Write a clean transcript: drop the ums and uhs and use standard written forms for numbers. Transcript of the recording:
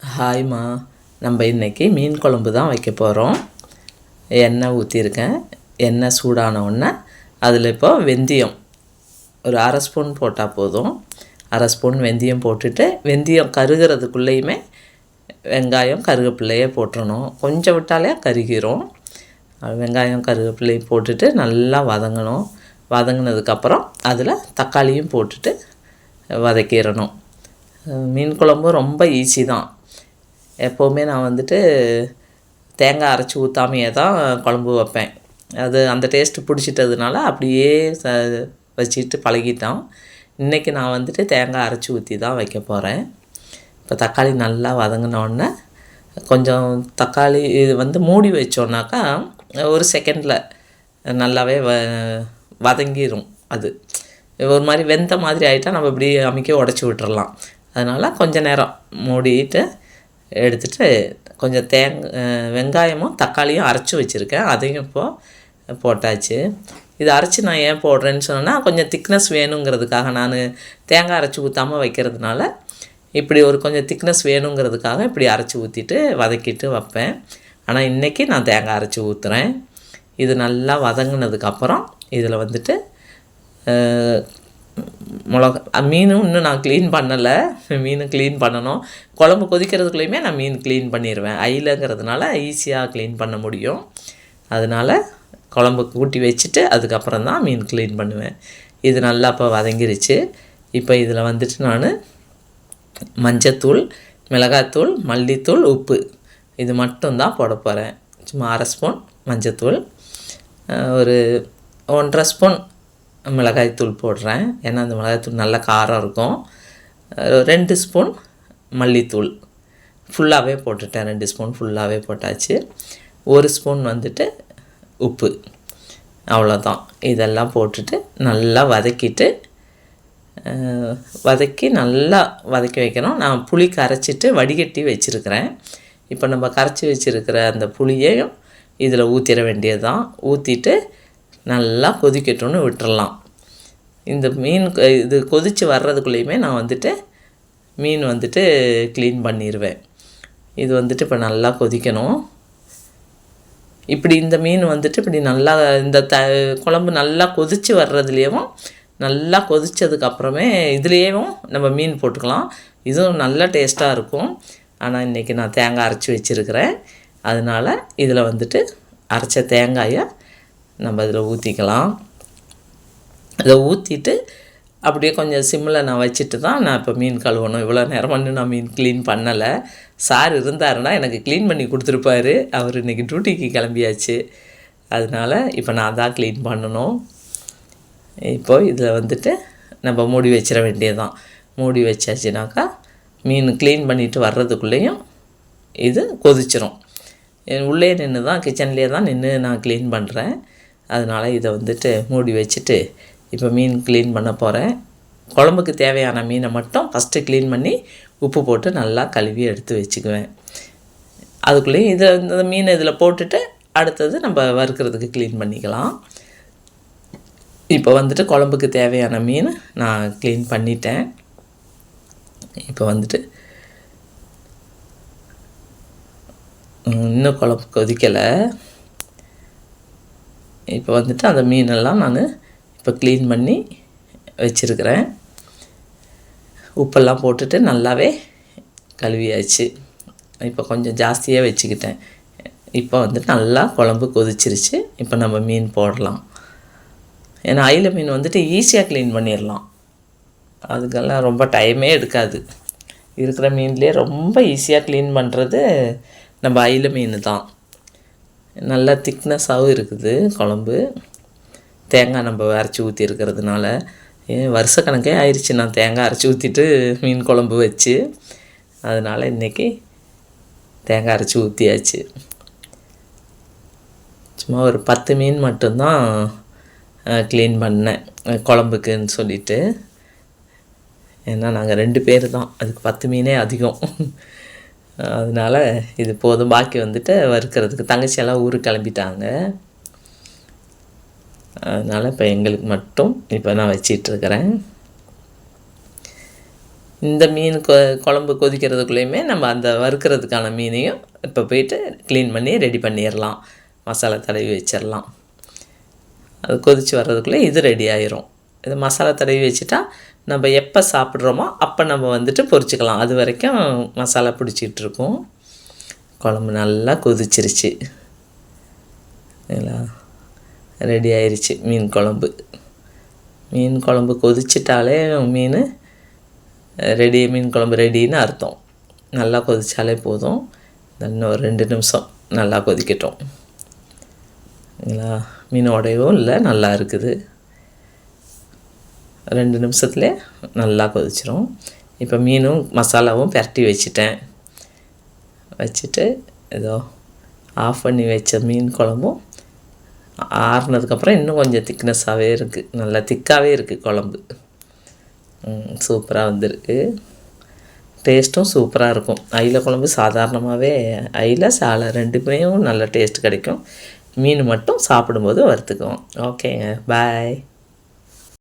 ஹாய்மா. நம்ம இன்றைக்கி மீன் குழம்பு தான் வைக்க போகிறோம். எண்ணெய் ஊற்றிருக்கேன். எண்ணெய் சூடான உடனே அதில் இப்போ வெந்தயம் ஒரு அரை ஸ்பூன் போட்டால் போதும். அரை ஸ்பூன் வெந்தயம் போட்டுட்டு வெந்தயம் கருகிறதுக்குள்ளேயுமே வெங்காயம் கருவேப்பிலையே போட்டுறணும். கொஞ்சம் விட்டாலே கருகிரும். வெங்காயம் கருவேப்பிலையும் போட்டுட்டு நல்லா வதங்கணும். வதங்கினதுக்கப்புறம் அதில் தக்காளியும் போட்டுட்டு வதக்கிடணும். மீன் குழம்பு ரொம்ப ஈஸி தான். எப்போவுமே நான் தேங்காய் அரைச்சி ஊற்றாமையே தான் குழம்பு வைப்பேன். அது அந்த டேஸ்ட்டு பிடிச்சிட்டதுனால அப்படியே வச்சுட்டு பழகிட்டோம். இன்றைக்கி நான் தேங்காய் அரைச்சி ஊற்றி தான் வைக்க போகிறேன். இப்போ தக்காளி நல்லா வதங்கினோடனே கொஞ்சம் தக்காளி இது மூடி வச்சோன்னாக்கா ஒரு செகண்டில் நல்லாவே வதங்கிடும். அது ஒரு மாதிரி வெந்த மாதிரி ஆகிட்டா நம்ம இப்படி அமைக்க உடச்சி விட்டுறலாம். அதனால் கொஞ்சம் நேரம் மூடிட்டு எடுத்துகிட்டு கொஞ்சம் வெங்காயமும் தக்காளியும் அரைச்சி வச்சுருக்கேன். அதையும் இப்போது போட்டாச்சு. இது அரைச்சி நான் ஏன் போடுறேன்னு சொன்னால் கொஞ்சம் திக்னஸ் வேணுங்கிறதுக்காக. நான் தேங்காய் அரைச்சி ஊற்றாமல் வைக்கிறதுனால இப்படி ஒரு கொஞ்சம் திக்னஸ் வேணுங்கிறதுக்காக இப்படி அரைச்சி ஊற்றிட்டு வதக்கிட்டு வைப்பேன். ஆனால் இன்றைக்கி நான் தேங்காய் அரைச்சி ஊற்றுறேன். இது நல்லா வதங்கினதுக்கப்புறம் இதில் மிளகா மீனும் இன்னும் நான் க்ளீன் பண்ணலை. மீன் க்ளீன் பண்ணணும். குழம்பு கொதிக்கிறதுக்குள்ளேயுமே நான் மீன் க்ளீன் பண்ணிடுவேன். ஐலங்கிறதுனால ஈஸியாக க்ளீன் பண்ண முடியும். அதனால் குழம்பு கூட்டி வச்சுட்டு அதுக்கப்புறம் தான் மீன் க்ளீன் பண்ணுவேன். இது நல்லா இப்போ வதங்கிருச்சு. இப்போ இதில் நான் மஞ்சத்தூள், மிளகாத்தூள், மல்லித்தூள், உப்பு இது மட்டும்தான் போட போகிறேன். சும்மா அரை ஸ்பூன் மஞ்சத்தூள், ஒரு 1.5 ஸ்பூன் மிளகாய்த்தூள் போடுறேன். ஏன்னா அந்த மிளகாய்த்தூள் நல்ல காரம் இருக்கும். 2 ஸ்பூன் மல்லித்தூள் ஃபுல்லாகவே போட்டுட்டேன். 2 ஸ்பூன் ஃபுல்லாகவே போட்டாச்சு. 1 ஸ்பூன் உப்பு. அவ்வளோதான். இதெல்லாம் போட்டுட்டு நல்லா வதக்கி நல்லா வதக்கி வைக்கணும். நான் புளி கரைச்சிட்டு வடிகட்டி வச்சுருக்கிறேன். இப்போ நம்ம கரைச்சி வச்சுருக்கிற அந்த புளியையும் இதில் ஊற்றிட வேண்டியது தான். ஊற்றிட்டு நல்லா கொதிக்கட்டும்னு விட்டுறலாம். இந்த மீன் இது கொதித்து வர்றதுக்குள்ளேயுமே நான் மீன் க்ளீன் பண்ணிடுவேன். இது இப்போ நல்லா கொதிக்கணும். இப்படி இந்த மீன் இப்படி நல்லா இந்த குழம்பு நல்லா கொதித்து வர்றதுலேயும் நல்லா கொதித்ததுக்கப்புறமே இதுலேயும் நம்ம மீன் போட்டுக்கலாம். இதுவும் நல்ல டேஸ்ட்டாக இருக்கும். ஆனால் இன்றைக்கி நான் தேங்காய் அரைச்சி வச்சுருக்கிறேன். அதனால் இதில் அரைச்ச தேங்காயை நம்ம இதில் ஊற்றிக்கலாம். இதை ஊற்றிட்டு அப்படியே கொஞ்சம் சிம்மில் நான் வச்சுட்டு தான் நான் இப்போ மீன் கழுவணும். இவ்வளோ நேரம் நான் மீன் க்ளீன் பண்ணலை. சார் இருந்தாருன்னா எனக்கு க்ளீன் பண்ணி கொடுத்துருப்பாரு. அவர் இன்றைக்கி டியூட்டிக்கு கிளம்பியாச்சு. அதனால் இப்போ நான் தான் க்ளீன் பண்ணணும். இப்போது இதில் நம்ம மூடி வச்சிட வேண்டியதுதான். மூடி வச்சாச்சுனாக்கா மீன் க்ளீன் பண்ணிவிட்டு வர்றதுக்குள்ளேயும் இது கொதிச்சிரும். உள்ளே நின்று தான் கிச்சன்லேயே தான் நின்று நான் க்ளீன் பண்ணுறேன். அதனால் இதை மூடி வச்சுட்டு இப்போ மீன் க்ளீன் பண்ண போகிறேன். குழம்புக்கு தேவையான மீனை மட்டும் ஃபஸ்ட்டு க்ளீன் பண்ணி உப்பு போட்டு நல்லா கழுவி எடுத்து வச்சுக்குவேன். அதுக்குள்ளேயும் இந்த மீனை இதில் போட்டுட்டு அடுத்தது நம்ம வறுக்கிறதுக்கு க்ளீன் பண்ணிக்கலாம். இப்போ குழம்புக்கு தேவையான மீன் நான் க்ளீன் பண்ணிட்டேன். இப்போ இன்னும் குழம்பு கொதிக்கலை. இப்போ அந்த மீனெல்லாம் நான் இப்போ க்ளீன் பண்ணி வச்சுருக்கிறேன். உப்பெல்லாம் போட்டுட்டு நல்லாவே கழுவியாச்சு. இப்போ கொஞ்சம் ஜாஸ்தியாக வச்சுக்கிட்டேன். இப்போ நல்லா குழம்பு கொதிச்சிருச்சு. இப்போ நம்ம மீன் போடலாம். ஏன்னா ஐல மீன் ஈஸியாக க்ளீன் பண்ணிடலாம். அதுக்கெல்லாம் ரொம்ப டைமே எடுக்காது. இருக்கிற மீன்லேயே ரொம்ப ஈஸியாக க்ளீன் பண்ணுறது நம்ம ஐல மீன் தான். நல்லா திக்னஸாகவும் இருக்குது குழம்பு. தேங்காய் நம்ம அரைச்சி ஊற்றி இருக்கிறதுனால வருஷக்கணக்கே ஆயிடுச்சு நான் தேங்காய் அரைச்சி ஊற்றிட்டு மீன் குழம்பு வச்சு. அதனால் இன்றைக்கி தேங்காய் அரைச்சி ஊற்றியாச்சு. சும்மா ஒரு 10 மீன் மட்டும்தான் க்ளீன் பண்ணேன் குழம்புக்குன்னு சொல்லிவிட்டு. ஏன்னா நாங்கள் 2 பேர் தான், அதுக்கு 10 மீனே அதிகம். அதனால் இது போதும். பாக்கி வறுக்கிறதுக்கு தங்கச்சியெல்லாம் ஊருக்கு கிளம்பிட்டாங்க. அதனால் இப்போ எங்களுக்கு மட்டும் இப்போ நான் வச்சிட்ருக்கிறேன். இந்த மீன் குழம்பு கொதிக்கிறதுக்குள்ளேயுமே நம்ம அந்த வறுக்கிறதுக்கான மீனையும் இப்போ போயிட்டு க்ளீன் பண்ணி ரெடி பண்ணிடலாம். மசாலா தடவி வச்சிடலாம். அது கொதித்து வர்றதுக்குள்ளே இது ரெடி ஆயிரும். இது மசாலா தடவி வச்சுட்டா நம்ம எப்போ சாப்பிட்றோமோ அப்போ நம்ம வந்துட்டு பொரிச்சிக்கலாம். அது வரைக்கும் மசாலா பிடிச்சிட்ருக்கும். குழம்பு நல்லா கொதிச்சிருச்சு. ரெடி ஆயிடுச்சு மீன் குழம்பு. மீன் குழம்பு கொதிச்சிட்டாலே மீன் ரெடி, மீன் குழம்பு ரெடின்னு அர்த்தம். நல்லா கொதித்தாலே போதும். இன்னும் ஒரு 2 நிமிஷம் நல்லா கொதிக்கட்டும். மீன் உடையவும் இல்லை, நல்லா இருக்குது. 2 நிமிஷத்துலேயே நல்லா கொதிச்சிரும். இப்போ மீனும் மசாலாவும் பரட்டி வச்சுட்டு ஏதோ ஆஃப் பண்ணி வச்ச மீன் குழம்பும் ஆறுனதுக்கப்புறம் இன்னும் கொஞ்சம் திக்னஸாகவே இருக்குது. நல்லா திக்காகவே இருக்குது குழம்பு. சூப்பராக வந்திருக்கு. டேஸ்ட்டும் சூப்பராக இருக்கும். அயிலை குழம்பு சாதாரணமாகவே அயிலை சாலை 2மே நல்ல டேஸ்ட் கிடைக்கும். மீன் மட்டும் சாப்பிடும்போது வறுத்துக்குவோம். ஓகேங்க, பாய்.